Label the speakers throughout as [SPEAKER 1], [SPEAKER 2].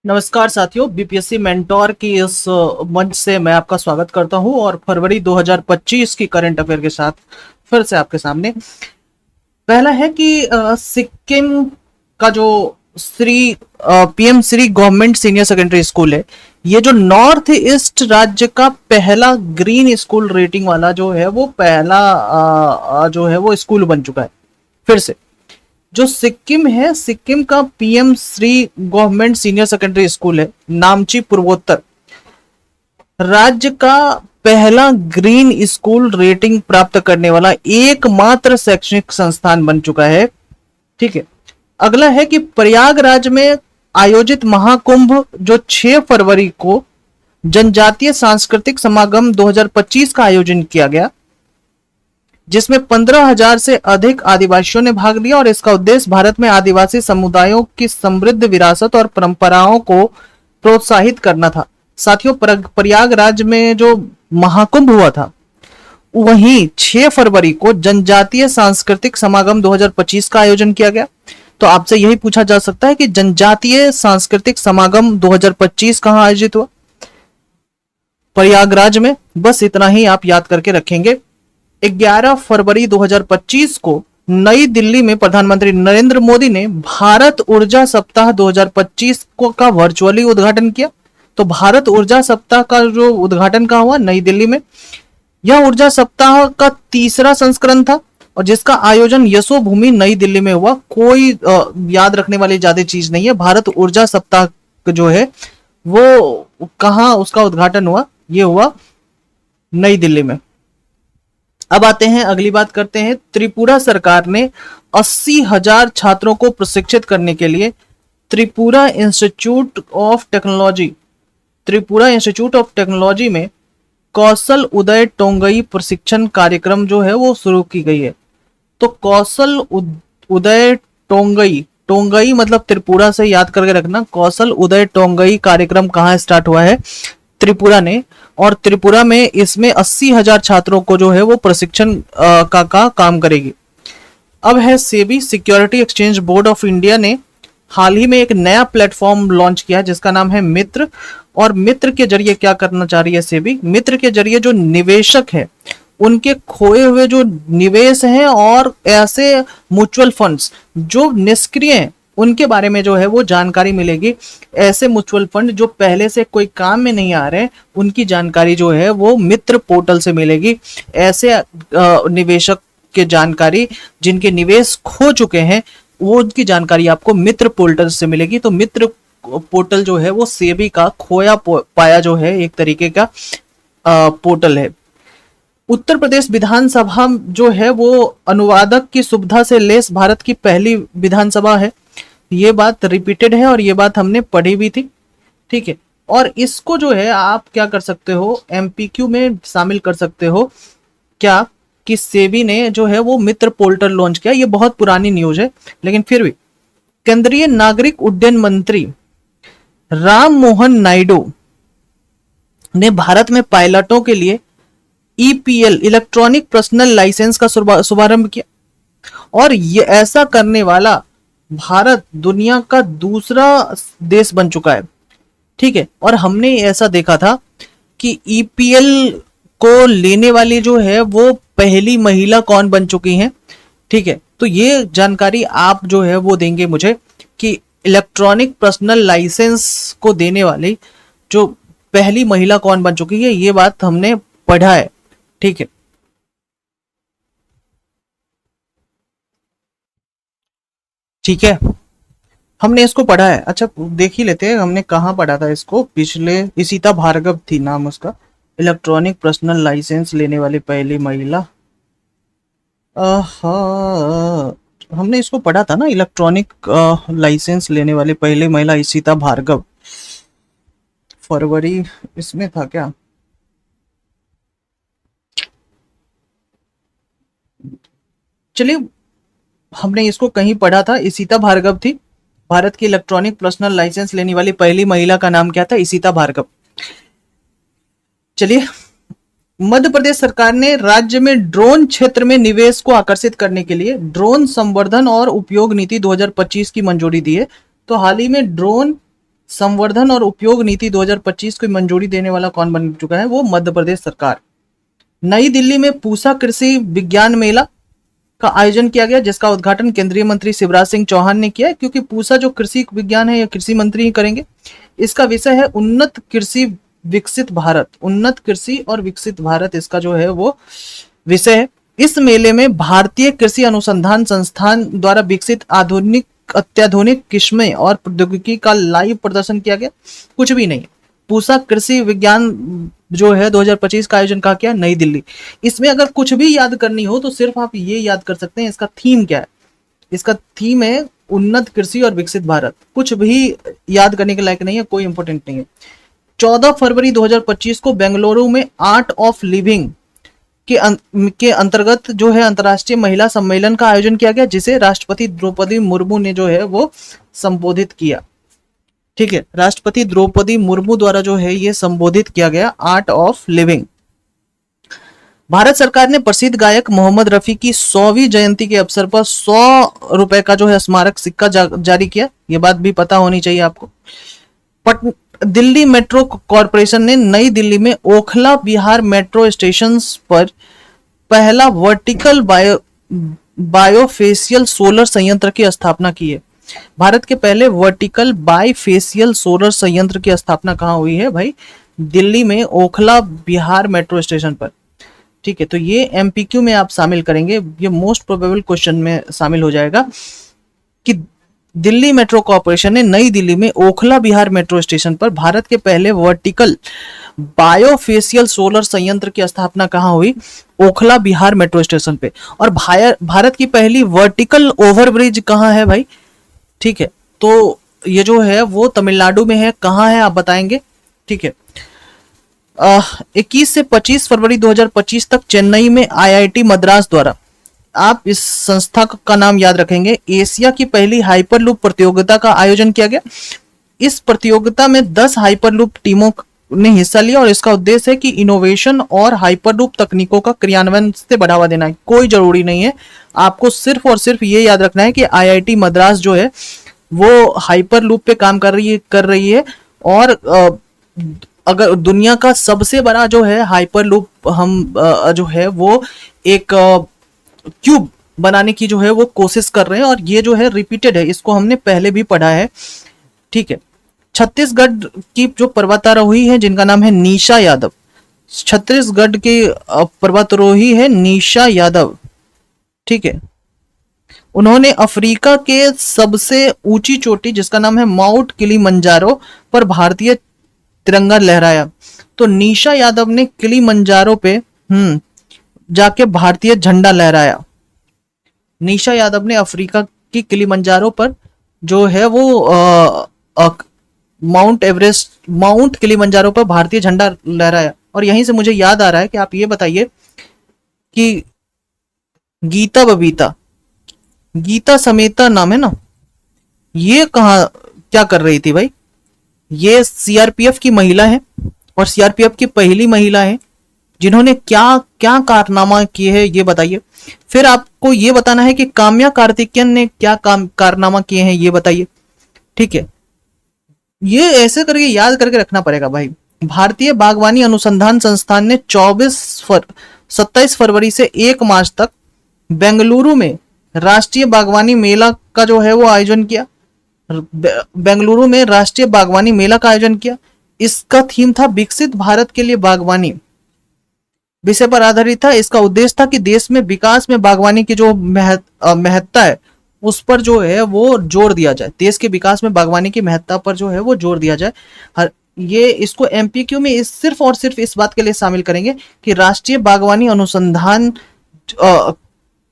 [SPEAKER 1] नमस्कार साथियों, BPSC mentor की इस मंच से मैं आपका स्वागत करता हूं और फरवरी 2025 की करंट अफेयर के साथ फिर से आपके सामने। पहला है कि सिक्किम का जो Shri PM Shri government senior secondary school है, ये जो नॉर्थ ईस्ट राज्य का पहला ग्रीन स्कूल रेटिंग वाला जो है वो पहला जो है वो स्कूल बन चुका है। फिर से जो सिक्किम है, सिक्किम का PM Shri government senior secondary school है, नामची पूर्वोत्तर राज्य का पहला ग्रीन स्कूल रेटिंग प्राप्त करने वाला एकमात्र शैक्षणिक संस्थान बन चुका है। ठीक है, अगला है कि प्रयागराज में आयोजित महाकुंभ जो 6 फरवरी को जनजातीय सांस्कृतिक समागम 2025 का आयोजन किया गया, जिसमें 15,000 से अधिक आदिवासियों ने भाग लिया और इसका उद्देश्य भारत में आदिवासी समुदायों की समृद्ध विरासत और परंपराओं को प्रोत्साहित करना था। साथियों, प्रयागराज में जो महाकुंभ हुआ था, वहीं 6 फरवरी को जनजातीय सांस्कृतिक समागम 2025 का आयोजन किया गया। तो आपसे यही पूछा जा सकता है कि जनजातीय सांस्कृतिक समागम 2025 कहां आयोजित हुआ? प्रयागराज में। बस इतना ही आप याद करके रखेंगे। 11 फरवरी 2025 को नई दिल्ली में प्रधानमंत्री नरेंद्र मोदी ने भारत ऊर्जा सप्ताह 2025 को का वर्चुअली उद्घाटन किया। तो भारत ऊर्जा सप्ताह का जो उद्घाटन का हुआ नई दिल्ली में, यह ऊर्जा सप्ताह का तीसरा संस्करण था और जिसका आयोजन यशोभूमि नई दिल्ली में हुआ। कोई याद रखने वाली ज्यादा चीज नहीं है। भारत ऊर्जा सप्ताह जो है वो कहां उसका उद्घाटन हुआ? ये हुआ नई दिल्ली में। अब आते हैं, अगली बात करते हैं। त्रिपुरा सरकार ने 80,000 छात्रों को प्रशिक्षित करने के लिए त्रिपुरा इंस्टीट्यूट ऑफ टेक्नोलॉजी में कौशल उदय टोंगई प्रशिक्षण कार्यक्रम जो है वो शुरू की गई है। तो कौशल उदय टोंगई मतलब त्रिपुरा से याद करके रखना। कौशल उदय टोंगई कार्यक्रम कहाँ स्टार्ट हुआ है? त्रिपुरा ने। और त्रिपुरा में इसमें 80,000 छात्रों को जो है वो प्रशिक्षण का काम करेगी। अब है SEBI, security exchange board of India ने हाल ही में एक नया प्लेटफॉर्म लॉन्च किया है जिसका नाम है मित्र। और मित्र के जरिए क्या करना चाह रही है सेबी? मित्र के जरिए जो निवेशक है उनके खोए हुए जो निवेश हैं और ऐसे म्यूचुअल फंड्स जो निष्क्रिय हैं उनके बारे में जो है वो जानकारी मिलेगी। ऐसे म्यूचुअल फंड जो पहले से कोई काम में नहीं आ रहे, उनकी जानकारी जो है वो मित्र पोर्टल से मिलेगी। ऐसे निवेशक के जानकारी जिनके निवेश खो चुके हैं वो उनकी जानकारी आपको मित्र पोर्टल से मिलेगी। तो मित्र पोर्टल जो है वो सेबी का खोया पाया जो है एक तरीके का पोर्टल है। उत्तर प्रदेश विधानसभा जो है वो अनुवादक की सुविधा से लेस भारत की पहली विधानसभा है। ये बात रिपीटेड है और ये बात हमने पढ़ी भी थी। ठीक है, और इसको जो है आप क्या कर सकते हो, एमपीक्यू में शामिल कर सकते हो। क्या कि सेबी ने जो है वो मित्र पोर्टल लॉन्च किया। ये बहुत पुरानी न्यूज है लेकिन फिर भी केंद्रीय नागरिक उड्डयन मंत्री राम मोहन नायडू ने भारत में पायलटों के लिए ईपीएल इलेक्ट्रॉनिक पर्सनल लाइसेंस का शुभारंभ किया और ये ऐसा करने वाला भारत दुनिया का दूसरा देश बन चुका है। ठीक है, और हमने ऐसा देखा था कि ईपीएल को लेने वाली जो है वो पहली महिला कौन बन चुकी हैं। ठीक है, तो ये जानकारी आप जो है वो देंगे मुझे कि इलेक्ट्रॉनिक पर्सनल लाइसेंस को देने वाली जो पहली महिला कौन बन चुकी है, ये बात हमने पढ़ा है। ठीक है, ठीक है, हमने इसको पढ़ा है। अच्छा, देख ही लेते हैं हमने कहाँ पढ़ा था इसको। पिछले इशिता भार्गव थी नाम उसका, इलेक्ट्रॉनिक पर्सनल लाइसेंस लेने वाली पहली महिला। हमने इसको पढ़ा था ना, इलेक्ट्रॉनिक लाइसेंस लेने वाली पहली महिला इशिता भार्गव। फरवरी इसमें था क्या? चलिए, हमने इसको कहीं पढ़ा था। इशिता भार्गव थी। भारत की इलेक्ट्रॉनिक पर्सनल लाइसेंस लेने वाली पहली महिला का नाम क्या था? इशिता भार्गव। चलिए, मध्य प्रदेश सरकार ने राज्य में ड्रोन क्षेत्र में निवेश को आकर्षित करने के लिए ड्रोन संवर्धन और उपयोग नीति 2025 की मंजूरी दी है। तो हाल ही में ड्रोन संवर्धन और उपयोग नीति 2025 को मंजूरी देने वाला कौन बन चुका है? वो मध्य प्रदेश सरकार। नई दिल्ली में पूसा कृषि विज्ञान मेला का आयोजन किया गया, जिसका उद्घाटन केंद्रीय मंत्री शिवराज सिंह चौहान ने किया है, क्योंकि पूसा जो कृषि विज्ञान है, ये कृषि मंत्री ही करेंगे। इसका विषय है उन्नत कृषि विकसित भारत। उन्नत कृषि और विकसित भारत इसका जो है वो विषय है। इस मेले में भारतीय कृषि अनुसंधान संस्थान द्वारा विकसित अत्याधुनिक किस्में और प्रौद्योगिकी का लाइव प्रदर्शन किया गया। कुछ भी नहीं, पूसा कृषि विज्ञान जो है 2025 का आयोजन कहा गया नई दिल्ली। इसमें अगर कुछ भी याद करनी हो तो सिर्फ आप ये याद कर सकते हैं, इसका थीम क्या है? इसका थीम है उन्नत कृषि और विकसित भारत। कुछ भी याद करने के लायक नहीं है, कोई इंपॉर्टेंट नहीं है। 14 फरवरी 2025 को बेंगलुरु में आर्ट ऑफ लिविंग के अंतर्गत जो है अंतर्राष्ट्रीय महिला सम्मेलन का आयोजन किया गया, जिसे राष्ट्रपति द्रौपदी मुर्मू ने जो है वो संबोधित किया। ठीक है, राष्ट्रपति द्रौपदी मुर्मू द्वारा जो है ये संबोधित किया गया आर्ट ऑफ लिविंग। भारत सरकार ने प्रसिद्ध गायक मोहम्मद रफी की 100वीं जयंती के अवसर पर 100 रुपए का जो है स्मारक सिक्का जारी किया। ये बात भी पता होनी चाहिए आपको। दिल्ली मेट्रो कॉरपोरेशन ने नई दिल्ली में ओखला विहार मेट्रो स्टेशन पर पहला वर्टिकल बायोफेशियल सोलर संयंत्र की स्थापना की है। भारत के पहले वर्टिकल बायफेशियल सोलर संयंत्र की स्थापना कहाँ हुई है भाई? दिल्ली में ओखला विहार मेट्रो स्टेशन पर। ठीक है, तो ये एमपीक्यू में आप शामिल करेंगे, ये मोस्ट प्रोबेबल क्वेश्चन में शामिल हो जाएगा कि दिल्ली मेट्रो कॉरपोरेशन ने नई दिल्ली में ओखला विहार मेट्रो स्टेशन पर भारत के पहले वर्टिकल बायोफेशियल सोलर संयंत्र की स्थापना कहाँ हुई? ओखला विहार मेट्रो स्टेशन पे। और भारत की पहली वर्टिकल ओवरब्रिज कहाँ है भाई? ठीक है, तो ये जो है वो तमिलनाडु में है। कहाँ है आप बताएंगे? ठीक है, 21 से 25 फरवरी 2025 तक चेन्नई में आईआईटी मद्रास द्वारा, आप इस संस्था का नाम याद रखेंगे, एशिया की पहली हाइपरलूप प्रतियोगिता का आयोजन किया गया। इस प्रतियोगिता में 10 हाइपरलूप टीमों ने हिस्सा लिया और इसका उद्देश्य है कि इनोवेशन और हाइपरलूप तकनीकों का क्रियान्वयन से बढ़ावा देना है। कोई जरूरी नहीं है, आपको सिर्फ और सिर्फ ये याद रखना है कि आईआईटी मद्रास जो है वो हाइपरलूप पे काम कर रही है और अगर दुनिया का सबसे बड़ा जो है हाइपरलूप हम जो है वो एक क्यूब बनाने की जो है वो कोशिश कर रहे हैं, और ये जो है रिपीटेड है, इसको हमने पहले भी पढ़ा है। ठीक है, छत्तीसगढ़ की जो पर्वतारोही है जिनका नाम है निशा यादव, छत्तीसगढ़ की पर्वतारोही है निशा यादव। ठीक है, उन्होंने अफ्रीका के सबसे ऊंची चोटी जिसका नाम है माउंट किलिमंजारो पर भारतीय तिरंगा लहराया। तो निशा यादव ने किलिमंजारो पे जाके भारतीय झंडा लहराया। निशा यादव ने अफ्रीका की किलिमंजारो पर जो है वो माउंट किलिमंजारो पर भारतीय झंडा लहराया। और यहीं से मुझे याद आ रहा है कि आप ये बताइए कि गीता समेता नाम है ना, ये क्या कर रही थी भाई? ये सीआरपीएफ की महिला है और सीआरपीएफ की पहली महिला है जिन्होंने क्या क्या कारनामा किए हैं, ये बताइए। फिर आपको ये बताना है कि काम्या कार्तिकेयन ने क्या कारनामा किए हैं, ये बताइए। ठीक है, ये ऐसे करके याद करके रखना पड़ेगा भाई। भारतीय बागवानी अनुसंधान संस्थान ने 27 फरवरी से 1 मार्च तक बेंगलुरु में राष्ट्रीय बागवानी मेला का जो है वो आयोजन किया। बेंगलुरु में राष्ट्रीय बागवानी मेला का आयोजन किया। इसका थीम था विकसित भारत के लिए बागवानी, विषय पर आधारित था। इसका उद्देश्य था कि देश में विकास में बागवानी की जो महत्ता है उस पर जो है वो जोर दिया जाए। देश के विकास में बागवानी की महत्ता पर जो है वो जोर दिया जाए। ये इसको एमपीक्यू में सिर्फ और सिर्फ इस बात के लिए शामिल करेंगे कि राष्ट्रीय बागवानी अनुसंधान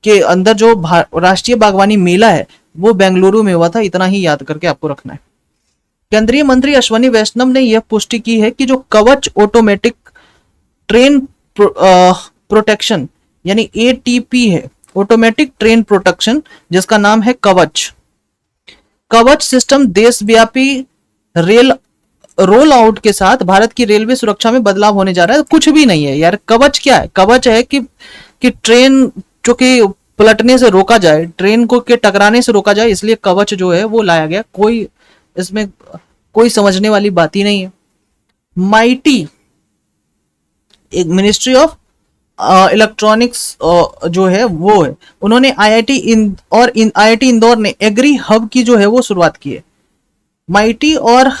[SPEAKER 1] के अंदर जो राष्ट्रीय बागवानी मेला है वो बेंगलुरु में हुआ था। इतना ही याद करके आपको रखना है। केंद्रीय मंत्री अश्विनी वैष्णव ने यह पुष्टि की है कि जो कवच ऑटोमेटिक ट्रेन प्रोटेक्शन यानी एटीपी है, ऑटोमेटिक ट्रेन प्रोटेक्शन, जिसका नाम है कवच सिस्टम देशव्यापी रोल आउट के साथ भारत की रेलवे सुरक्षा में बदलाव होने जा रहा है। कुछ भी नहीं है यार, कवच क्या है? कवच है कि ट्रेन जो कि पलटने से रोका जाए, ट्रेन को के टकराने से रोका जाए, इसलिए कवच जो है वो लाया गया। कोई इसमें कोई समझने वाली बात ही नहीं है। माइटी, एक मिनिस्ट्री ऑफ इलेक्ट्रॉनिक्स जो है वो है, उन्होंने आईआईटी इंदौर ने एग्री हब की जो है वो शुरुआत की है। माइटी और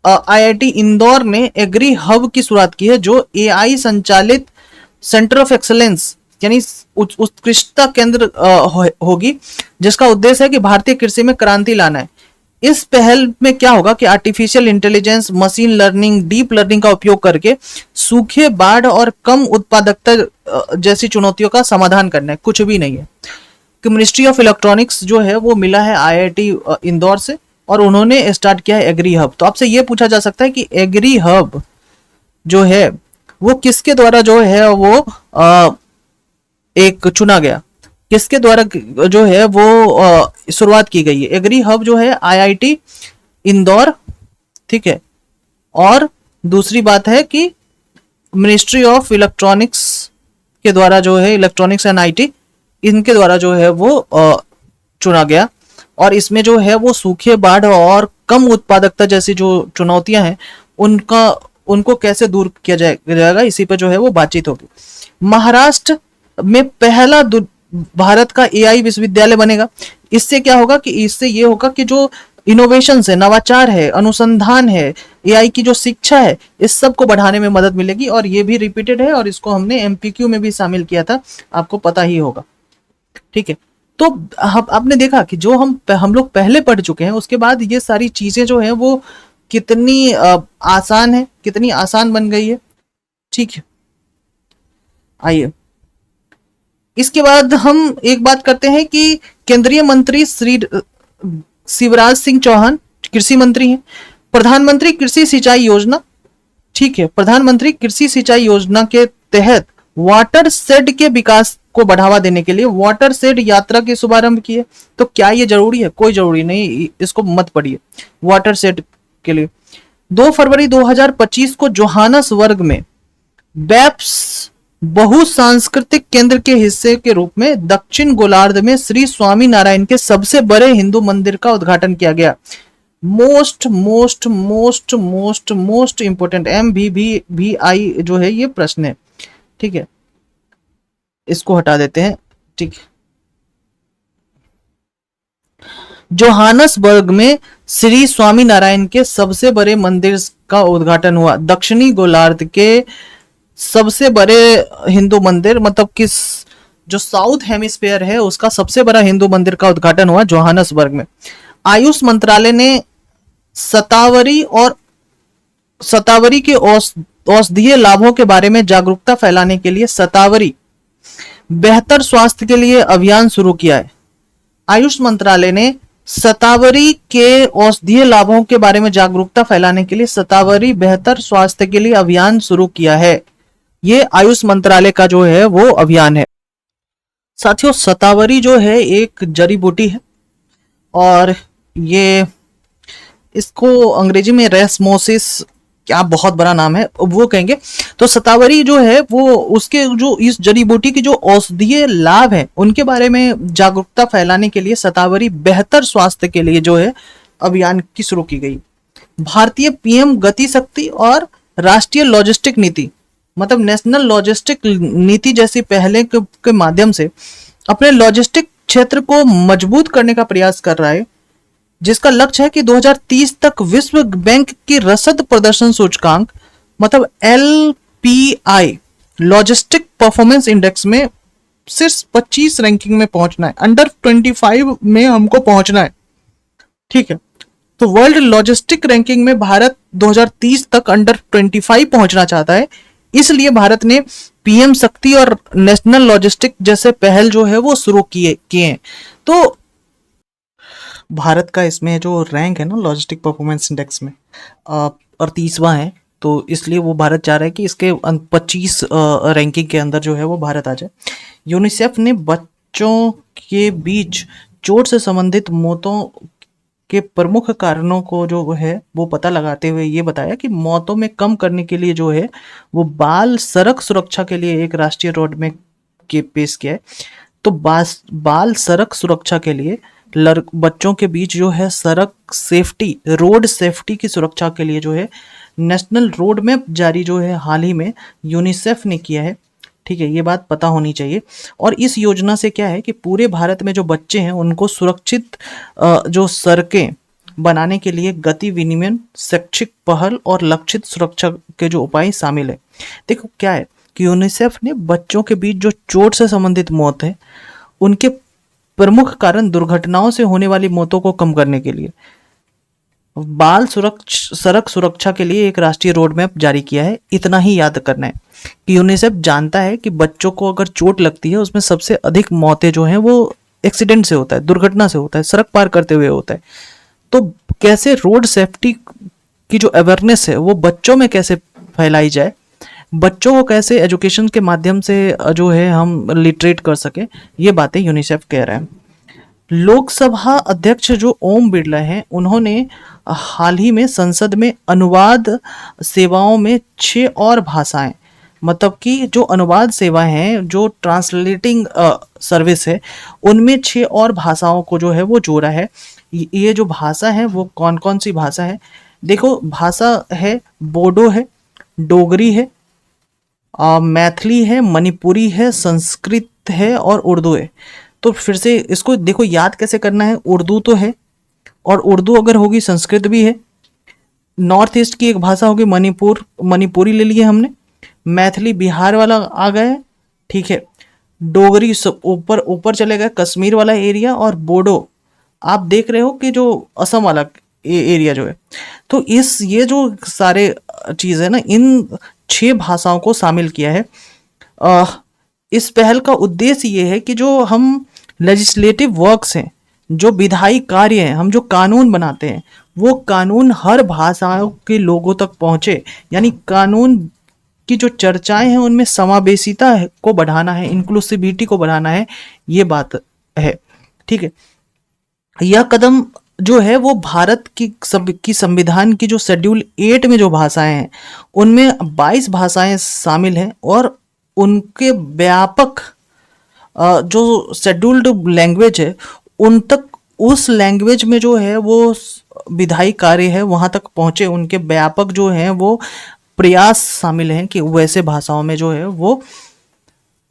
[SPEAKER 1] आईआईटी इंदौर ने एग्री हब की शुरुआत की है, जो एआई संचालित सेंटर ऑफ एक्सलेंस यानी उत्कृष्टता केंद्र होगी, जिसका उद्देश्य है कि भारतीय कृषि में क्रांति लाना है। इस पहल में क्या होगा कि artificial intelligence, machine learning, deep learning का उपयोग करके सूखे, बाढ़ और कम उत्पादकता जैसी चुनौतियों का समाधान करना है, कुछ भी नहीं है। कि मिनिस्ट्री ऑफ इलेक्ट्रॉनिक्स जो है वो मिला है आईआईटी इंदौर से, और उन्होंने स्टार्ट किया है एग्री हब। तो आपसे ये पूछा जा सकता है कि एग्री हब जो है वो किसके द्वारा जो है वो एक चुना गया, किसके द्वारा जो है वो शुरुआत की गई है। एग्री हब जो है आईआईटी इंदौर, ठीक है। और दूसरी बात है कि मिनिस्ट्री ऑफ इलेक्ट्रॉनिक्स के द्वारा जो है, इलेक्ट्रॉनिक्स एंड आईटी, इनके द्वारा जो है वो चुना गया। और इसमें जो है वो सूखे, बाढ़ और कम उत्पादकता जैसी जो चुनौतियां हैं उनको कैसे दूर किया जाएगा, इसी पे जो है वो बातचीत होगी। महाराष्ट्र में पहला भारत का एआई विश्वविद्यालय बनेगा। इससे क्या होगा कि इससे ये होगा कि जो इनोवेशन है, नवाचार है, अनुसंधान है, एआई की जो शिक्षा है, इस सब को बढ़ाने में मदद मिलेगी। और ये भी रिपीटेड है और इसको हमने एमपीक्यू में भी शामिल किया था, आपको पता ही होगा, ठीक है। तो आपने देखा कि जो हम लोग पहले पढ़ चुके हैं, उसके बाद ये सारी चीजें जो है वो कितनी आसान है, कितनी आसान बन गई है, ठीक है। आइए इसके बाद हम एक बात करते हैं कि केंद्रीय मंत्री श्री शिवराज सिंह चौहान कृषि मंत्री हैं। प्रधानमंत्री कृषि सिंचाई योजना, ठीक है, प्रधानमंत्री कृषि सिंचाई योजना के तहत वाटर शेड के विकास को बढ़ावा देने के लिए वाटर शेड यात्रा के शुभारंभ किए। तो क्या ये जरूरी है? कोई जरूरी नहीं, इसको मत पढ़िए। वाटर शेड के लिए 2 फरवरी 2025 को जोहानसबर्ग में बेप्स बहुसांस्कृतिक केंद्र के हिस्से के रूप में दक्षिण गोलार्ध में श्री स्वामी नारायण के सबसे बड़े हिंदू मंदिर का उद्घाटन किया गया। Most most most most most important MVVI जो है ये प्रश्न है, ठीक है, इसको हटा देते हैं, ठीक है। जोहानसबर्ग में श्री स्वामी नारायण के सबसे बड़े मंदिर का उद्घाटन हुआ। दक्षिणी गोलार्ध के सबसे बड़े हिंदू मंदिर, मतलब किस जो साउथ हेमिस्फीयर है उसका सबसे बड़ा हिंदू मंदिर का उद्घाटन हुआ जोहानसबर्ग में। आयुष मंत्रालय ने शतावरी के औषधीय लाभों के बारे में जागरूकता फैलाने के लिए शतावरी बेहतर स्वास्थ्य के लिए अभियान शुरू किया है। आयुष मंत्रालय ने शतावरी के औषधीय लाभों के बारे में जागरूकता फैलाने के लिए शतावरी बेहतर स्वास्थ्य के लिए अभियान शुरू किया है। ये आयुष मंत्रालय का जो है वो अभियान है। साथियों, शतावरी जो है एक जड़ी बूटी है और ये इसको अंग्रेजी में रेस्मोसिस, क्या बहुत बड़ा नाम है वो कहेंगे। तो शतावरी जो है वो उसके जो इस जड़ी बूटी की जो औषधीय लाभ है उनके बारे में जागरूकता फैलाने के लिए शतावरी बेहतर स्वास्थ्य के लिए जो है अभियान की शुरू की गई। भारतीय पीएम गति शक्ति और राष्ट्रीय लॉजिस्टिक नीति, मतलब नेशनल लॉजिस्टिक नीति जैसी पहले के माध्यम से अपने लॉजिस्टिक क्षेत्र को मजबूत करने का प्रयास कर रहा है, जिसका लक्ष्य है कि 2030 तक विश्व बैंक की रसद प्रदर्शन सूचकांक, मतलब LPI लॉजिस्टिक परफॉर्मेंस इंडेक्स में सिर्फ 25 रैंकिंग में पहुंचना है, अंडर 25 में हमको पहुंचना है, ठीक है। तो वर्ल्ड लॉजिस्टिक रैंकिंग में भारत 2030 तक अंडर 25 पहुंचना चाहता है। इसलिए भारत ने पीएम शक्ति और नेशनल लॉजिस्टिक जैसे पहल जो है वो शुरू किए हैं। तो भारत का इसमें जो रैंक है ना लॉजिस्टिक परफॉर्मेंस इंडेक्स में 38वां है, तो इसलिए वो भारत चाह रहा है कि इसके 25 रैंकिंग के अंदर जो है वो भारत आ जाए। यूनिसेफ ने बच्चों के बीच चोट से संबंधित मौतों के प्रमुख कारणों को जो है वो पता लगाते हुए ये बताया कि मौतों में कम करने के लिए जो है वो बाल सड़क सुरक्षा के लिए एक राष्ट्रीय रोड मैप के पेश किया है। तो बाल सड़क सुरक्षा के लिए बच्चों के बीच जो है सड़क सेफ्टी, रोड सेफ्टी की सुरक्षा के लिए जो है नेशनल रोड मैप जारी जो है हाल ही में यूनिसेफ ने किया है। ठीक है, ये बात पता होनी चाहिए। और इस योजना से क्या है कि पूरे भारत में जो बच्चे हैं उनको सुरक्षित जो सड़कें बनाने के लिए गति विनिमय, शैक्षिक पहल और लक्षित सुरक्षा के जो उपाय शामिल है। देखो क्या है कि यूनिसेफ ने बच्चों के बीच जो चोट से संबंधित मौत है उनके प्रमुख कारण दुर्घटनाओं से होने वाली मौतों को कम करने के लिए सड़क सुरक्षा के लिए एक राष्ट्रीय रोड मैप जारी किया है। इतना ही याद करना है कि यूनिसेफ जानता है कि बच्चों को अगर चोट लगती है उसमें सबसे अधिक मौतें जो हैं वो एक्सीडेंट से होता है, दुर्घटना से होता है, सड़क पार करते हुए होता है। तो कैसे रोड सेफ्टी की जो अवेयरनेस है वो बच्चों में कैसे फैलाई जाए, बच्चों को कैसे एजुकेशन के माध्यम से जो है हम लिटरेट कर सके, ये बातें यूनिसेफ कह रहा है। लोकसभा अध्यक्ष जो ओम बिरला हैं उन्होंने हाल ही में संसद में अनुवाद सेवाओं में 6 और भाषाएं, मतलब कि जो अनुवाद सेवा हैं, जो ट्रांसलेटिंग सर्विस है, उनमें 6 और भाषाओं को जो है वो जोड़ा है। ये जो भाषा है वो कौन कौन सी भाषा है? देखो, भाषा है बोडो है, डोगरी है, मैथिली है, मणिपुरी है, संस्कृत है और उर्दू है। तो फिर से इसको देखो याद कैसे करना है। उर्दू तो है, और उर्दू अगर होगी संस्कृत भी है। नॉर्थ ईस्ट की एक भाषा होगी मणिपुरी ले लिए हमने। मैथिली बिहार वाला आ गया है, ठीक है। डोगरी सब ऊपर ऊपर चले गए, कश्मीर वाला एरिया। और बोडो आप देख रहे हो कि जो असम वाला एरिया जो है। तो ये जो सारे चीज़ है ना, इन 6 भाषाओं को शामिल किया है। इस पहल का उद्देश्य ये है कि जो हम लेजिस्लेटिव वर्क्स हैं, जो विधायी कार्य हैं, हम जो कानून बनाते हैं, वो कानून हर भाषाओं के लोगों तक पहुंचे। यानी कानून की जो चर्चाएं हैं उनमें समावेशिता को बढ़ाना है, इंक्लूसिविटी को बढ़ाना है, ये बात है। ठीक है, यह कदम जो है वो भारत की संविधान की जो शेड्यूल 8 में जो भाषाएं हैं उनमें 22 भाषाएं शामिल हैं, और उनके व्यापक जो शेड्यूल्ड लैंग्वेज है उन तक, उस लैंग्वेज में जो है वो विधायी कार्य है वहां तक पहुंचे। उनके व्यापक जो है वो प्रयास शामिल हैं कि वैसे भाषाओं में जो है वो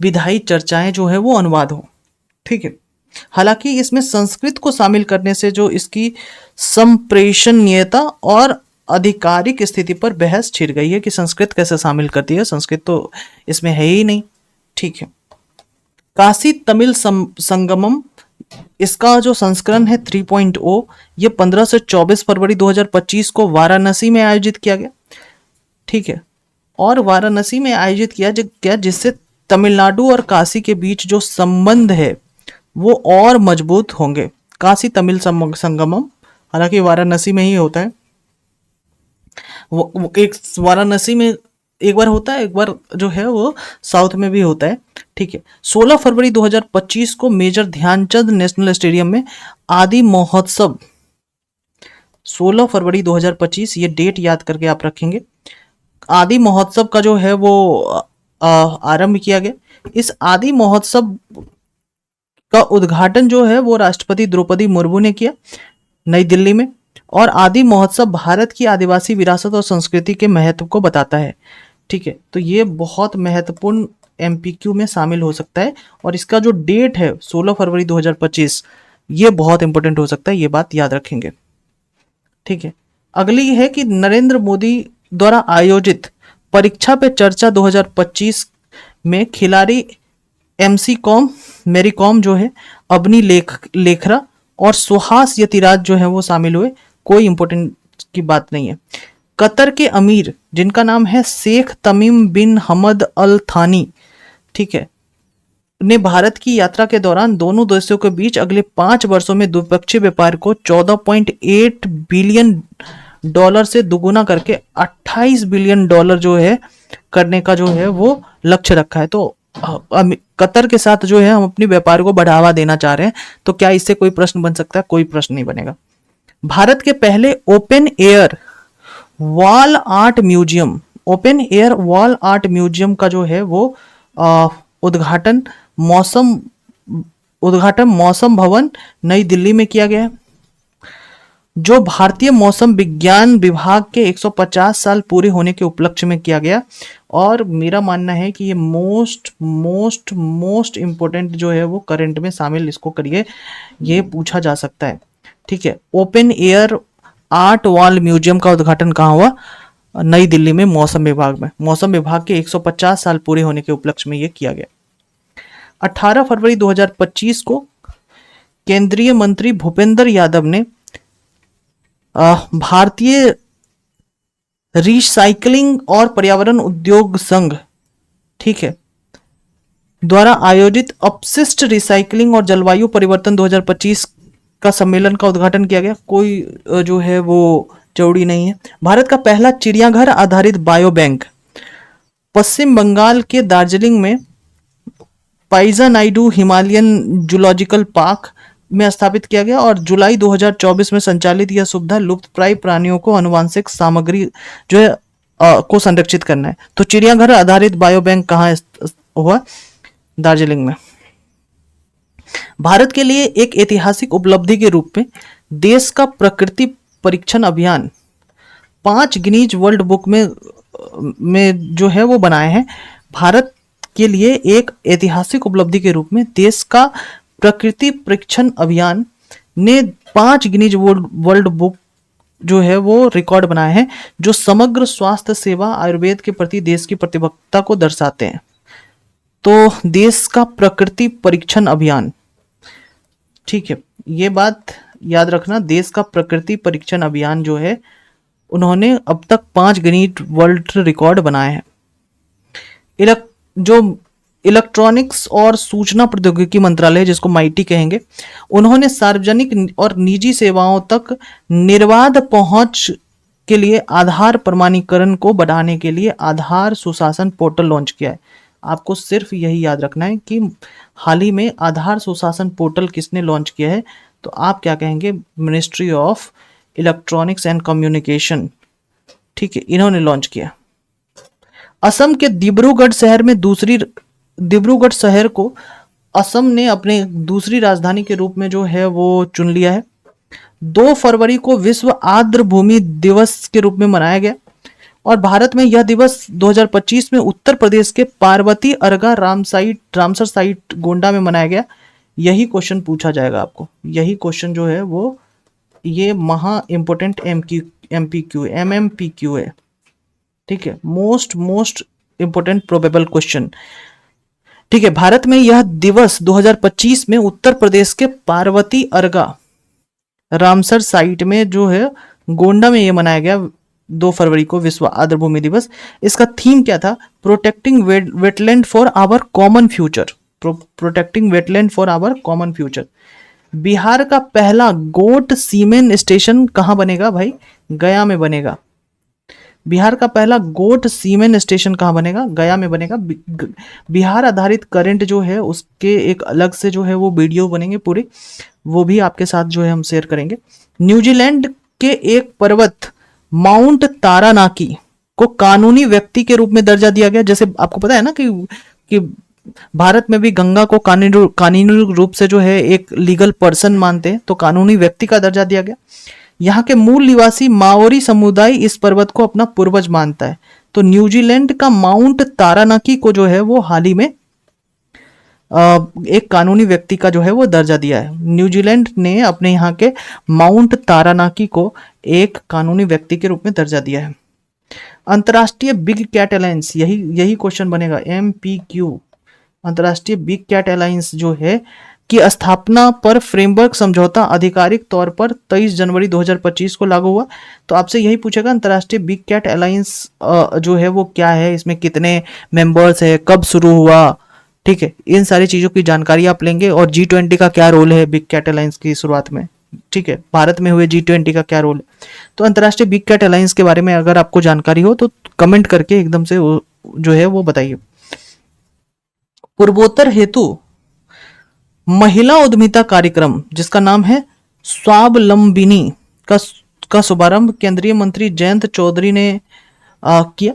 [SPEAKER 1] विधायी चर्चाएं जो है वो अनुवाद हो। ठीक है, हालांकि इसमें संस्कृत को शामिल करने से जो इसकी संप्रेषणीयता और आधिकारिक स्थिति पर बहस छिड़ गई है कि संस्कृत कैसे शामिल करती है, संस्कृत तो इसमें है ही नहीं। ठीक है, काशी तमिल संगमम, इसका जो संस्करण है 3.0, ये 15 से 24 फरवरी 2025 को वाराणसी में आयोजित किया गया। ठीक है, और वाराणसी में आयोजित किया गया जिससे तमिलनाडु और काशी के बीच जो संबंध है वो और मजबूत होंगे। काशी तमिल संगमम हालांकि वाराणसी में ही होता है। वो एक वाराणसी में एक बार होता है, एक बार जो है वो साउथ में भी होता है। ठीक है, 16 फरवरी 2025 को मेजर ध्यानचंद नेशनल स्टेडियम में आदि महोत्सव, 16 फरवरी 2025, ये डेट याद करके आप रखेंगे। आदि महोत्सव का जो है वो आरंभ किया गया। इस आदि महोत्सव का उद्घाटन जो है वो राष्ट्रपति द्रौपदी मुर्मू ने किया नई दिल्ली में। और आदि महोत्सव भारत की आदिवासी विरासत और संस्कृति के महत्व को बताता है। ठीक है, तो ये बहुत महत्वपूर्ण एमपीक्यू में शामिल हो सकता है। और इसका जो डेट है 16 फरवरी 2025, ये बहुत इंपॉर्टेंट हो सकता है, ये बात याद रखेंगे। ठीक है, अगली है कि नरेंद्र मोदी द्वारा आयोजित परीक्षा पे चर्चा 2025 में खिलाड़ी एमसी कॉम, मेरी कॉम जो है, अबनी लेखरा और सुहास यतिराज जो है वो शामिल हुए। कोई इंपॉर्टेंट की बात नहीं है। कतर के अमीर जिनका नाम है शेख तमीम बिन हमद अल थानी, ठीक है, ने भारत की यात्रा के दौरान दोनों देशों के बीच अगले 5 वर्षों में द्विपक्षीय व्यापार को 14.8 बिलियन डॉलर से दुगुना करके 28 बिलियन डॉलर जो है करने का जो है वो लक्ष्य रखा है। तो कतर के साथ जो है हम अपनी व्यापार को बढ़ावा देना चाह रहे हैं। तो क्या इससे कोई प्रश्न बन सकता है? कोई प्रश्न नहीं बनेगा। भारत के पहले open air wall art museum का जो है वो उद्घाटन मौसम उद्घाटन मौसम भवन नई दिल्ली में किया गया है, जो भारतीय मौसम विज्ञान विभाग के 150 साल पूरे होने के उपलक्ष्य में किया गया। और मेरा मानना है कि ये मोस्ट मोस्ट मोस्ट इम्पोर्टेंट जो है वो करंट में शामिल इसको करिए, ये पूछा जा सकता है। ठीक है, open air art wall museum का उद्घाटन कहाँ हुआ? नई दिल्ली में, मौसम विभाग में। मौसम विभाग के 150 साल पूरे होने के उपलक्ष्य में ये किया गया। 18 फरवरी 2025 को केंद्रीय मंत्री भूपेंद्र यादव ने भारतीय रिसाइकलिंग और पर्यावरण उद्योग संघ, ठीक है, द्वारा आयोजित अपशिष्ट रिसाइकलिंग और जलवायु परिवर्तन 2025 का सम्मेलन का उद्घाटन किया गया। कोई जो है वो जरूरी नहीं है। भारत का पहला चिड़ियाघर आधारित बायो बैंक पश्चिम बंगाल के दार्जिलिंग में पाइजा नायडू हिमालयन जूलॉजिकल पार्क में स्थापित किया गया। और जुलाई 2024 में संचालित यह सुविधा लुप्तप्राय प्राणियों को आनुवंशिक सामग्री जो है को संरक्षित करना है। तो चिड़ियाघर आधारित बायो बैंक कहाँ हुआ? दार्जिलिंग में। भारत के लिए एक ऐतिहासिक उपलब्धि के रूप में देश का प्रकृति परीक्षण अभियान 5 गिनीज वर्ल्ड बुक में जो है वो बनाए हैं। भारत के लिए एक ऐतिहासिक उपलब्धि के रूप में देश का प्रकृति परीक्षण अभियान ने 5 गिनीज वर्ल्ड बुक जो है वो रिकॉर्ड बनाए हैं, जो समग्र स्वास्थ्य सेवा आयुर्वेद के प्रति देश की प्रतिबद्धता को दर्शाते हैं। तो देश का प्रकृति परीक्षण अभियान, ठीक है, ये बात याद रखना। देश का प्रकृति परीक्षण अभियान जो है उन्होंने अब तक 5 गिनीज वर्ल्ड रिकॉर्ड बनाए हैं। जो इलेक्ट्रॉनिक्स और सूचना प्रौद्योगिकी मंत्रालय, जिसको माइटी कहेंगे, उन्होंने सार्वजनिक और निजी सेवाओं तक निर्बाध पहुंच के लिए आधार प्रमाणीकरण को बढ़ाने के लिए आधार सुशासन पोर्टल लॉन्च किया है। आपको सिर्फ यही याद रखना है कि हाल ही में आधार सुशासन पोर्टल किसने लॉन्च किया है? तो आप क्या कहेंगे? Ministry of electronics and communication, ठीक है, इन्होंने लॉन्च किया। असम के डिब्रूगढ़ शहर को असम ने अपने दूसरी राजधानी के रूप में जो है वो चुन लिया है। 2 फरवरी को विश्व आर्द्र भूमि दिवस के रूप में मनाया गया। और भारत में यह दिवस 2025 में उत्तर प्रदेश के पार्वती अर्गा रामसर साइट गोंडा में मनाया गया। यही क्वेश्चन पूछा जाएगा आपको। यही क्वेश्चन जो है वो ये महा इंपोर्टेंट एमएमपीक्यू है, ठीक है, मोस्ट इंपोर्टेंट प्रोबेबल क्वेश्चन, ठीक है। भारत में यह दिवस 2025 में उत्तर प्रदेश के पार्वती अर्गा रामसर साइट में जो है गोंडा में ये मनाया गया 2 फरवरी को, विश्व आर्द्र भूमि दिवस। इसका थीम क्या था? Protecting wetland for our common future. Protecting wetland for our common future. Bihar का पहला गोट सीमेन स्टेशन कहाँ बनेगा भाई? गया में बनेगा। बिहार का पहला गोट सीमेन स्टेशन कहाँ बनेगा? गया में बनेगा। बिहार आधारित करंट जो है उसके एक अलग से जो है वो वीडियो बनेंगे पूरे, वो भी आपके साथ जो है हम शेयर करेंगे। न्यूजीलैंड के एक पर्वत माउंट तारानाकी को कानूनी व्यक्ति के रूप में दर्जा दिया गया। जैसे आपको पता है ना कि भारत में भी गंगा को कानूनी रूप से जो है एक लीगल पर्सन मानते हैं, तो कानूनी व्यक्ति का दर्जा दिया गया। यहाँ के मूल निवासी माओरी समुदाय इस पर्वत को अपना पूर्वज मानता है। तो न्यूजीलैंड का माउंट तारानाकी को जो है वो हाल ही में एक कानूनी व्यक्ति का जो है वो दर्जा दिया है। न्यूजीलैंड ने अपने यहाँ के माउंट तारानाकी को एक कानूनी व्यक्ति के रूप में दर्जा दिया है। अंतर्राष्ट्रीय बिग कैट अलायंस, यही क्वेश्चन बनेगा, MPQ। अंतर्राष्ट्रीय बिग कैट अलायंस जो है की स्थापना पर फ्रेमवर्क समझौता आधिकारिक तौर पर 23 जनवरी 2025 को लागू हुआ। तो आपसे यही पूछेगा अंतर्राष्ट्रीय बिग कैट अलायंस जो है वो क्या है, इसमें कितने मेंबर्स है, कब शुरू हुआ, ठीक है, इन सारी चीजों की जानकारी आप लेंगे। और G20 का क्या रोल है बिग कैट अलायंस की शुरुआत में, ठीक है, भारत में हुए G20 का क्या रोल है। तो अंतर्राष्ट्रीय बिग कैट अलायंस के बारे में अगर आपको जानकारी हो तो कमेंट करके एकदम से जो है वो बताइए। पूर्वोत्तर हेतु महिला उद्यमिता कार्यक्रम जिसका नाम है स्वावलंबिनी का शुभारंभ केंद्रीय मंत्री जयंत चौधरी ने किया।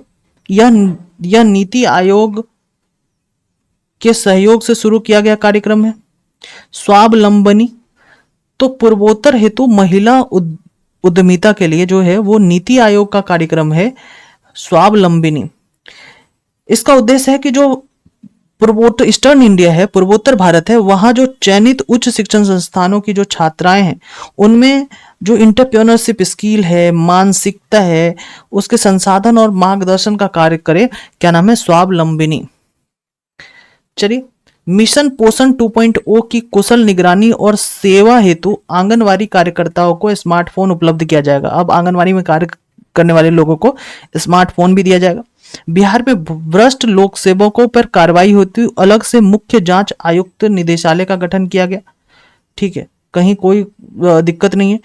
[SPEAKER 1] यह नीति आयोग के सहयोग से शुरू किया गया कार्यक्रम है। स्वावलंबनी, तो पूर्वोत्तर हेतु महिला उद्यमिता के लिए जो है वो नीति आयोग का कार्यक्रम है स्वावलंबिनी। इसका उद्देश्य है कि जो पूर्वोत्तर ईस्टर्न इंडिया है, पूर्वोत्तर भारत है, वहां जो चयनित उच्च शिक्षण संस्थानों की जो छात्राएं हैं उनमें जो इंटरप्रेन्योरशिप स्किल है, मानसिकता है, उसके संसाधन और मार्गदर्शन का कार्य करे। क्या नाम है? स्वावलंबिनी। चलिए, मिशन पोषण 2.0 की कुशल निगरानी और सेवा हेतु आंगनवाड़ी कार्यकर्ताओं को स्मार्टफोन उपलब्ध किया जाएगा। अब आंगनवाड़ी में कार्य करने वाले लोगों को स्मार्टफोन भी दिया जाएगा। बिहार में भ्रष्ट लोक सेवकों पर कार्रवाई होती हुई अलग से मुख्य जांच आयुक्त निदेशालय का गठन किया गया। ठीक है, कहीं कोई दिक्कत नहीं है।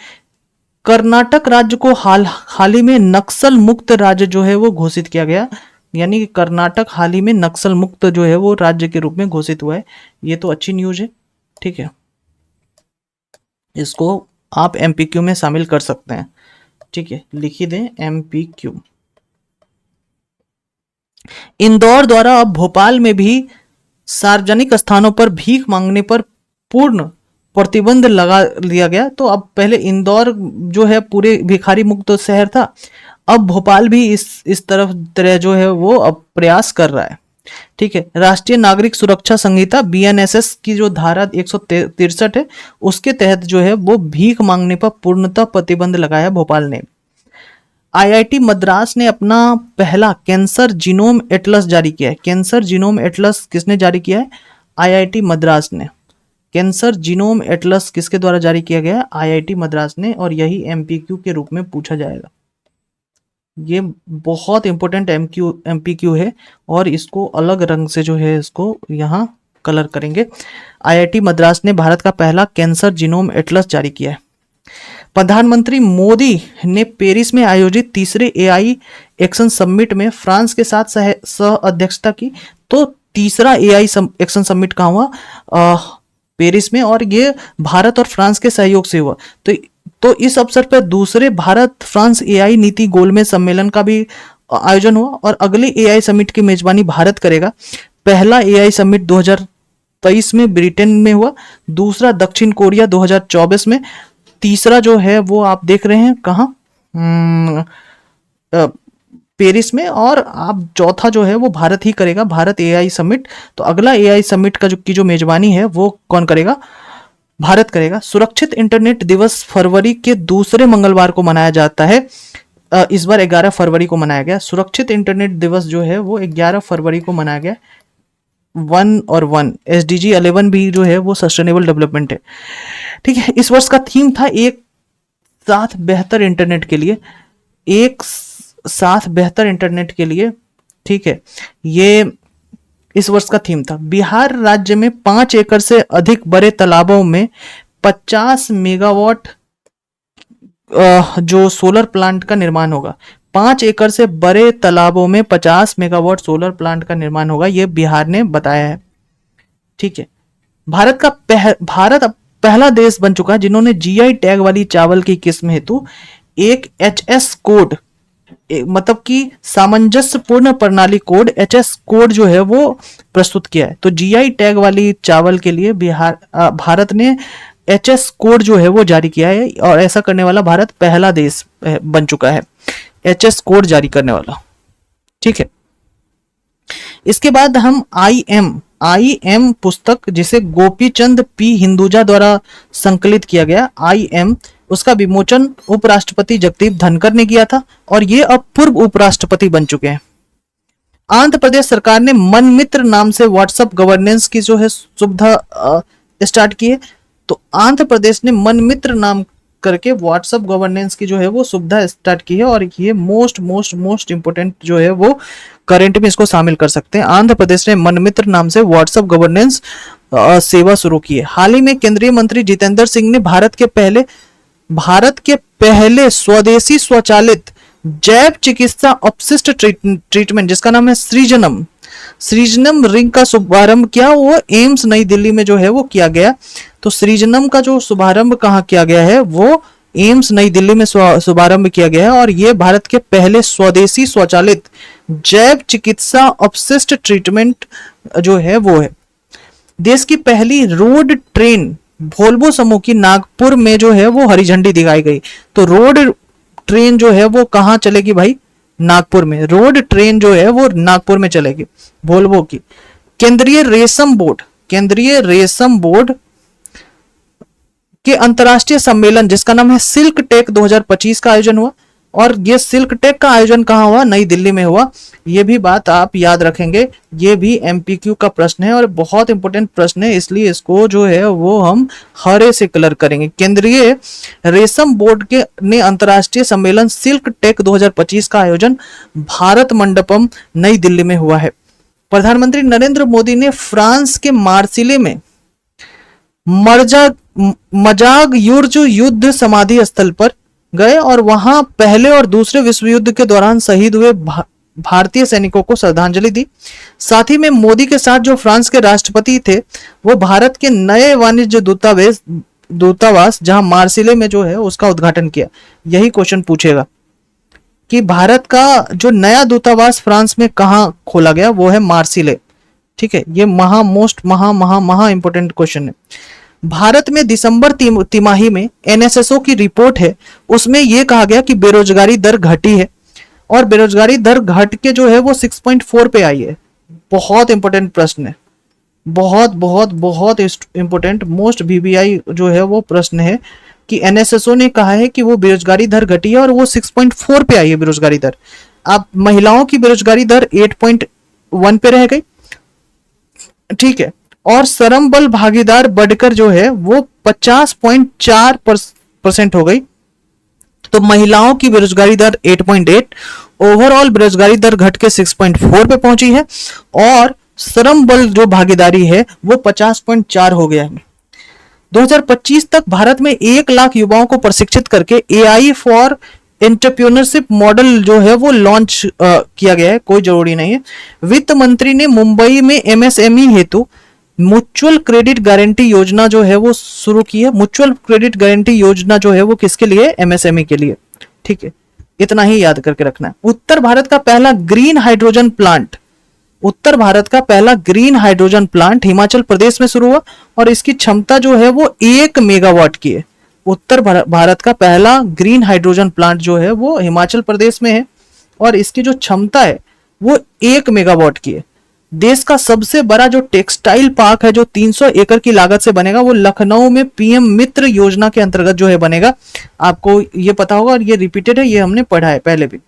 [SPEAKER 1] कर्नाटक राज्य को हाल ही में नक्सल मुक्त राज्य जो है वो घोषित किया गया, यानी कि कर्नाटक हाल ही में नक्सल मुक्त जो है वो राज्य के रूप में घोषित हुआ है। ये तो अच्छी न्यूज है। ठीक है, इसको आप एमपीक्यू में शामिल कर सकते हैं। ठीक है, लिख ही दें एमपीक्यू। इंदौर द्वारा अब भोपाल में भी सार्वजनिक स्थानों पर भीख मांगने पर पूर्ण प्रतिबंध लगा लिया गया। तो अब पहले इंदौर जो है पूरे भिखारी मुक्त शहर था, अब भोपाल भी इस तरह जो है वो अब प्रयास कर रहा है। ठीक है, राष्ट्रीय नागरिक सुरक्षा संहिता बीएनएसएस की जो धारा 163 है उसके तहत जो है वो भीख मांगने पर पूर्णतः प्रतिबंध लगाया भोपाल ने। आईआईटी मद्रास ने अपना पहला कैंसर जीनोम एटलस जारी किया है। कैंसर जीनोम एटलस किसने जारी किया है? आईआईटी मद्रास ने। कैंसर जीनोम एटलस किसके द्वारा जारी किया गया? आईआईटी मद्रास ने। और यही एमपीक्यू के रूप में पूछा जाएगा। ये बहुत इंपॉर्टेंट एमपीक्यू है और इसको अलग रंग से जो है इसको यहाँ कलर करेंगे। आईआईटी मद्रास ने भारत का पहला कैंसर जीनोम एटलस जारी किया है। प्रधानमंत्री मोदी ने पेरिस में आयोजित तीसरे एआई एक्शन समिट में फ्रांस के साथ सह अध्यक्षता की। तो तीसरा एआई एक्शन समिट कहाँ हुआ? पेरिस में, और ये भारत और फ्रांस के सहयोग से हुआ। तो इस अवसर पर दूसरे भारत फ्रांस एआई नीति गोलमेज सम्मेलन का भी आयोजन हुआ और अगले एआई समिट की मेजबानी भारत करेगा। पहला एआई समिट 2023 में ब्रिटेन में हुआ, दूसरा दक्षिण कोरिया 2024 में, तीसरा जो है वो आप देख रहे हैं कहाँ? पेरिस में, और आप चौथा जो है वो भारत ही करेगा, भारत एआई समिट। तो अगला एआई समिट का जो मेजबानी है वो कौन करेगा? भारत करेगा। सुरक्षित इंटरनेट दिवस फरवरी के दूसरे मंगलवार को मनाया जाता है। इस बार 11 फरवरी को मनाया गया। सुरक्षित इंटरनेट दिवस जो है वो 11 फरवरी को मनाया गया। 1 और 1 SDG 11 भी जो है वो सस्टेनेबल डेवलपमेंट है। ठीक है, इस वर्ष का थीम था एक साथ बेहतर इंटरनेट के लिए, एक साथ बेहतर इंटरनेट के लिए। ठीक है, ये इस वर्ष का थीम था। बिहार राज्य में 5 एकड़ से अधिक बड़े तालाबों में 50 मेगावाट जो सोलर प्लांट का निर्माण होगा। 5 एकड़ से बड़े तालाबों में 50 मेगावाट सोलर प्लांट का निर्माण होगा, यह बिहार ने बताया है। ठीक है, भारत अब पहला देश बन चुका है जिन्होंने जीआई टैग वाली चावल की किस्म हेतु एक HS कोड, मतलब कि सामंजस्यपूर्ण प्रणाली कोड HS कोड जो है वो प्रस्तुत किया है। तो जीआई टैग वाली चावल के लिए भारत ने HS कोड जो है वो जारी किया है, और ऐसा करने वाला भारत पहला देश बन चुका है HS कोड जारी करने वाला। ठीक है, इसके बाद हम IM पुस्तक, जिसे गोपीचंद P हिंदुजा द्वारा संकलित किया गया, IM, उसका विमोचन उपराष्ट्रपति जगदीप धनखड़ ने किया था और ये अब पूर्व उपराष्ट्रपति बन चुके हैं। आंध्र प्रदेश सरकार ने मन मित्र नाम से व्हाट्सएप गवर्नेंस की जो है सुविधा स्टार्ट की है। तो आंध्र प्रदेश ने मन मित्र नाम करके व्हाट्सएप गवर्नेंस की जो है वो सुविधा स्टार्ट की है, और ये मोस्ट इंपोर्टेंट जो है वो करंट में इसको शामिल कर सकते हैं। आंध्र प्रदेश ने मन मित्र नाम से व्हाट्सएप गवर्नेंस सेवा शुरू की है। हाल ही में केंद्रीय मंत्री जितेंद्र सिंह ने भारत के पहले स्वदेशी स्वचालित जैव चिकित्सा अपशिष्ट ट्रीटमेंट, जिसका नाम है सृजनम रिंग का शुभारंभ किया। वो एम्स नई दिल्ली में जो है वो किया गया। तो सृजनम का जो शुभारंभ कहाँ किया गया है? वो एम्स नई दिल्ली में शुभारंभ किया गया है, और ये भारत के पहले स्वदेशी स्वचालित जैव चिकित्सा अपशिष्ट ट्रीटमेंट जो है वो है। देश की पहली रोड ट्रेन वोल्वो समूह की नागपुर में जो है वो हरी झंडी दिखाई गई। तो रोड ट्रेन जो है वो कहाँ चलेगी भाई, नागपुर में। रोड ट्रेन जो है वो नागपुर में चलेगी वोल्वो की। केंद्रीय रेशम बोर्ड, केंद्रीय रेशम बोर्ड के अंतर्राष्ट्रीय सम्मेलन जिसका नाम है सिल्क टेक 2025 का आयोजन हुआ। और ये सिल्क टेक का आयोजन कहाँ हुआ, नई दिल्ली में हुआ। ये भी बात आप याद रखेंगे, ये भी एमपीक्यू का प्रश्न है और बहुत इंपॉर्टेंट प्रश्न है, इसलिए इसको जो है वो हम हरे से कलर करेंगे। केंद्रीय रेशम बोर्ड के ने अंतर्राष्ट्रीय सम्मेलन सिल्क टेक 2025 का आयोजन भारत मंडपम नई दिल्ली में हुआ है। प्रधानमंत्री नरेंद्र मोदी ने फ्रांस के मार्सिले में मजाग युर्ज युद्ध समाधि स्थल पर गए और वहां पहले और दूसरे विश्व युद्ध के दौरान शहीद हुए भारतीय सैनिकों को श्रद्धांजलि दी। साथ ही में मोदी के साथ जो फ्रांस के राष्ट्रपति थे वो भारत के नए वाणिज्य दूतावास जहां मार्सिले में जो है उसका उद्घाटन किया। यही क्वेश्चन पूछेगा कि भारत का जो नया दूतावास फ्रांस में कहां खोला गया, वो है मार्सिले। ठीक है, ये महा इंपॉर्टेंट क्वेश्चन है। भारत में दिसंबर तिमाही में एनएसएसओ की रिपोर्ट है, उसमें यह कहा गया कि बेरोजगारी दर घटी है और बेरोजगारी दर घट के जो है वो 6.4 पे आई है। बहुत इंपॉर्टेंट प्रश्न है, बहुत इंपॉर्टेंट, मोस्ट वीवीआई जो है वो प्रश्न है कि एनएसएसओ ने कहा है कि वो बेरोजगारी दर घटी है और वो 6.4 पे आई है बेरोजगारी दर। अब महिलाओं की बेरोजगारी दर 8.1 पे रह गई। ठीक है, और श्रम बल भागीदार बढ़कर जो है वो 50.4% हो गई। तो महिलाओं की बेरोजगारी दर 8.8, ओवरऑल बेरोजगारी दर घट के 6.4 पे पहुंची है और श्रम बल जो भागीदारी है वो 50.4 हो गया है। 2025 तक भारत में 1 लाख युवाओं को प्रशिक्षित करके एआई फॉर एंटरप्रेन्योरशिप मॉडल जो है वो लॉन्च किया गया है, कोई जरूरी नहीं है। वित्त मंत्री ने मुंबई में एमएसएमई हेतु म्यूचुअल क्रेडिट गारंटी योजना जो है वो शुरू की है। म्यूचुअल क्रेडिट गारंटी योजना जो है वो किसके लिए, एमएसएमई के लिए। ठीक है, इतना ही याद करके रखना है। उत्तर भारत का पहला ग्रीन हाइड्रोजन प्लांट, उत्तर भारत का पहला green hydrogen plant Himachal Pradesh में शुरू हुआ और इसकी क्षमता जो है वो 1 मेगावाट की है। उत्तर भारत का पहला ग्रीन हाइड्रोजन प्लांट जो है वो हिमाचल प्रदेश में है और इसकी जो क्षमता है वो 1 मेगावाट की है। देश का सबसे बड़ा जो टेक्सटाइल पार्क है जो 300 एकड़ की लागत से बनेगा वो लखनऊ में पीएम मित्र योजना के अंतर्गत जो है बनेगा। आपको ये पता होगा और ये रिपीटेड है, ये हमने पढ़ा है पहले भी।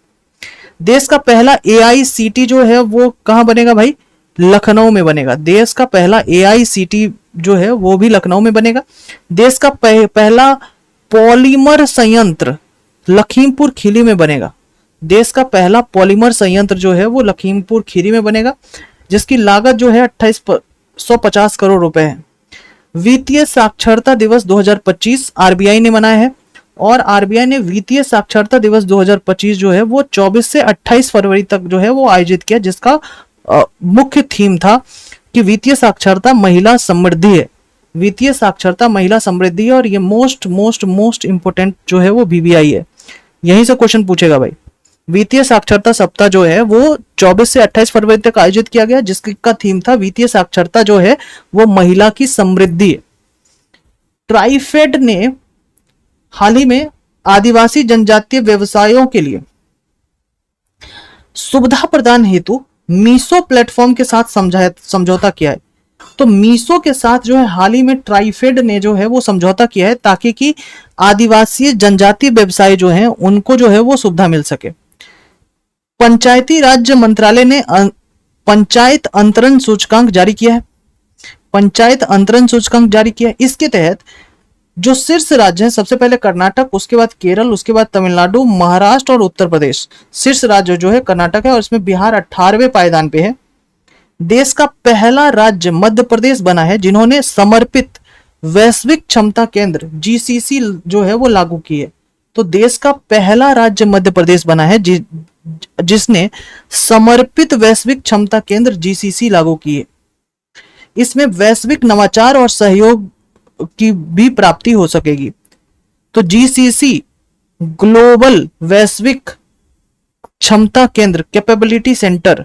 [SPEAKER 1] देश का पहला एआईसीटी जो है वो कहां बनेगा भाई, लखनऊ में बनेगा। देश का पहला एआईसीटी जो है वो भी लखनऊ में बनेगा। देश का पहला पॉलीमर संयंत्र लखीमपुर खीरी में बनेगा। देश का पहला पॉलीमर संयंत्र जो है वो लखीमपुर खीरी में बनेगा जिसकी लागत जो है 2850 करोड़ रुपए है। वित्तीय साक्षरता दिवस 2025 आरबीआई ने मनाया है और आरबीआई ने वित्तीय साक्षरता दिवस 2025 जो है वो 24 से 28 फरवरी तक जो है वो आयोजित किया, जिसका मुख्य थीम था कि वित्तीय साक्षरता महिला समृद्धि है। वित्तीय साक्षरता महिला समृद्धि है और ये मोस्ट इंपोर्टेंट जो है वो वीवीआई है। यहीं से क्वेश्चन पूछेगा भाई। वित्तीय साक्षरता सप्ताह जो है वो 24 से 28 फरवरी तक आयोजित किया गया जिसका थीम था वित्तीय साक्षरता जो है वो महिला की समृद्धि है। ट्राइफेड ने हाल ही में आदिवासी जनजातीय व्यवसायों के लिए सुविधा प्रदान हेतु मीसो प्लेटफॉर्म के साथ समझौता किया है। तो मीसो के साथ जो है हाल ही में ट्राइफेड ने जो है वो समझौता किया है ताकि कि आदिवासी जनजातीय व्यवसाय जो हैं उनको जो है वो सुविधा मिल सके। पंचायती राज्य मंत्रालय ने पंचायत अंतरण सूचकांक जारी किया है। पंचायत अंतरण सूचकांक जारी किया है। इसके तहत जो शीर्ष राज्य हैं, सबसे पहले कर्नाटक, उसके बाद केरल, उसके बाद तमिलनाडु, महाराष्ट्र और उत्तर प्रदेश। शीर्ष राज्य जो है कर्नाटक है और इसमें बिहार 18वें पायदान पे है। देश का पहला राज्य मध्य प्रदेश बना है जिन्होंने समर्पित वैश्विक क्षमता केंद्र जीसीसी जो है वो लागू की है। तो देश का पहला राज्य मध्य प्रदेश बना है जिसने समर्पित वैश्विक क्षमता केंद्र जीसीसी लागू की है। इसमें वैश्विक नवाचार और सहयोग की भी प्राप्ति हो सकेगी। तो जीसीसी ग्लोबल वैश्विक क्षमता केंद्र capability centre,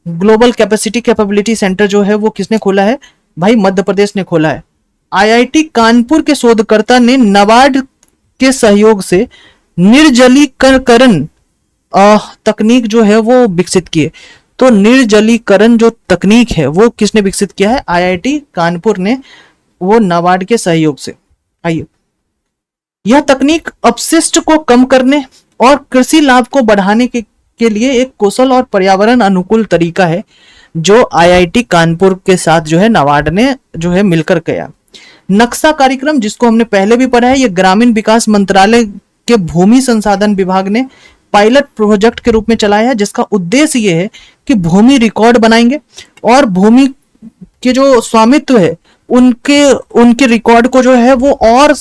[SPEAKER 1] global capacity capability centre जो है वो किसने खोला है, भाई मध्य प्रदेश ने खोला है। आईआईटी कानपुर के शोधकर्ता ने नाबार्ड के सहयोग से निर्जलीकरण तकनीक जो है वो विकसित की है। तो निर्जलीकरण जो तकनीक है वो किसने विकसित किया है? आईआईटी कानपुर ने, वो नाबार्ड के सहयोग से। आइए, यह तकनीक अपशिष्ट को कम करने और कृषि लाभ को बढ़ाने के लिए एक कुशल और पर्यावरण अनुकूल तरीका है जो आईआईटी कानपुर के साथ जो है नाबार्ड ने जो है मिलकर किया। नक्शा कार्यक्रम, जिसको हमने पहले भी पढ़ा है, ये ग्रामीण विकास मंत्रालय के भूमि संसाधन विभाग ने पायलट प्रोजेक्ट के रूप में चलाया है, जिसका उद्देश्य ये है कि भूमि रिकॉर्ड बनाएंगे और भूमि के जो स्वामित्व है उनके रिकॉर्ड को जो है वो और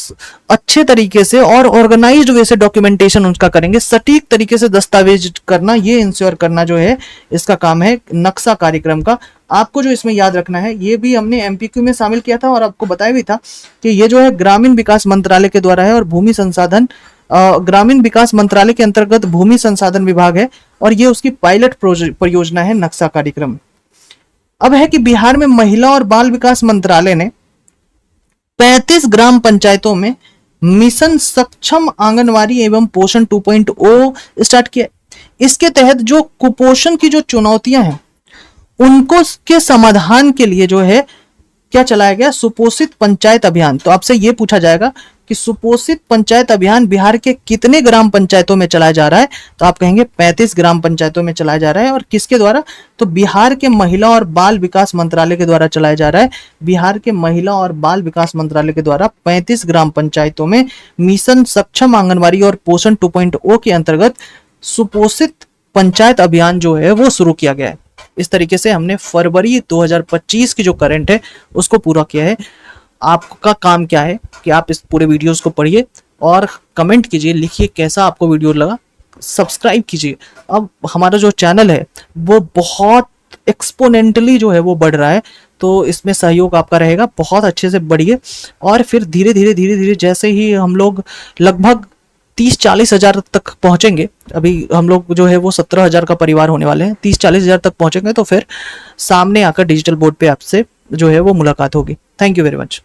[SPEAKER 1] अच्छे तरीके से और ऑर्गेनाइज्ड वे से डॉक्यूमेंटेशन उसका करेंगे, सटीक तरीके से दस्तावेज करना, ये इंश्योर करना जो है इसका काम है नक्शा कार्यक्रम का। आपको जो इसमें याद रखना है, ये भी हमने एमपीक्यू में शामिल किया था और आपको बताया भी था कि ये जो है ग्रामीण विकास मंत्रालय के द्वारा है और भूमि संसाधन ग्रामीण विकास मंत्रालय के अंतर्गत भूमि संसाधन विभाग है और ये उसकी पायलट परियोजना है नक्शा कार्यक्रम। अब है कि बिहार में महिला और बाल विकास मंत्रालय ने 35 ग्राम पंचायतों में मिशन सक्षम आंगनवाड़ी एवं पोषण 2.0 स्टार्ट किया। इसके तहत जो कुपोषण की जो चुनौतियां हैं उनको के समाधान के लिए जो है क्या चलाया गया? सुपोषित पंचायत अभियान। तो आपसे ये पूछा जाएगा कि सुपोषित पंचायत अभियान बिहार के कितने ग्राम पंचायतों में चलाया जा रहा है? तो आप कहेंगे 35 ग्राम पंचायतों में चलाया जा रहा है। और किसके द्वारा? तो बिहार के महिला और बाल विकास मंत्रालय के द्वारा चलाया जा रहा है। बिहार के महिला और बाल विकास मंत्रालय के द्वारा 35 ग्राम पंचायतों में मिशन सक्षम आंगनवाड़ी और पोषण 2.0 के अंतर्गत सुपोषित पंचायत अभियान जो है वो शुरू किया गया है। इस तरीके से हमने फरवरी 2025 की जो करंट है उसको पूरा किया है। आपका काम क्या है कि आप इस पूरे वीडियोस को पढ़िए और कमेंट कीजिए, लिखिए कैसा आपको वीडियो लगा, सब्सक्राइब कीजिए। अब हमारा जो चैनल है वो बहुत एक्सपोनेंटली जो है वो बढ़ रहा है, तो इसमें सहयोग आपका रहेगा। बहुत अच्छे से बढ़िए और फिर धीरे धीरे जैसे ही हम लोग लगभग 30-40 हजार तक पहुंचेंगे, अभी हम लोग जो है वो 17 हजार का परिवार होने वाले हैं, 30-40 हजार तक पहुंचेंगे तो फिर सामने आकर डिजिटल बोर्ड पे आपसे जो है वो मुलाकात होगी। Thank you very much.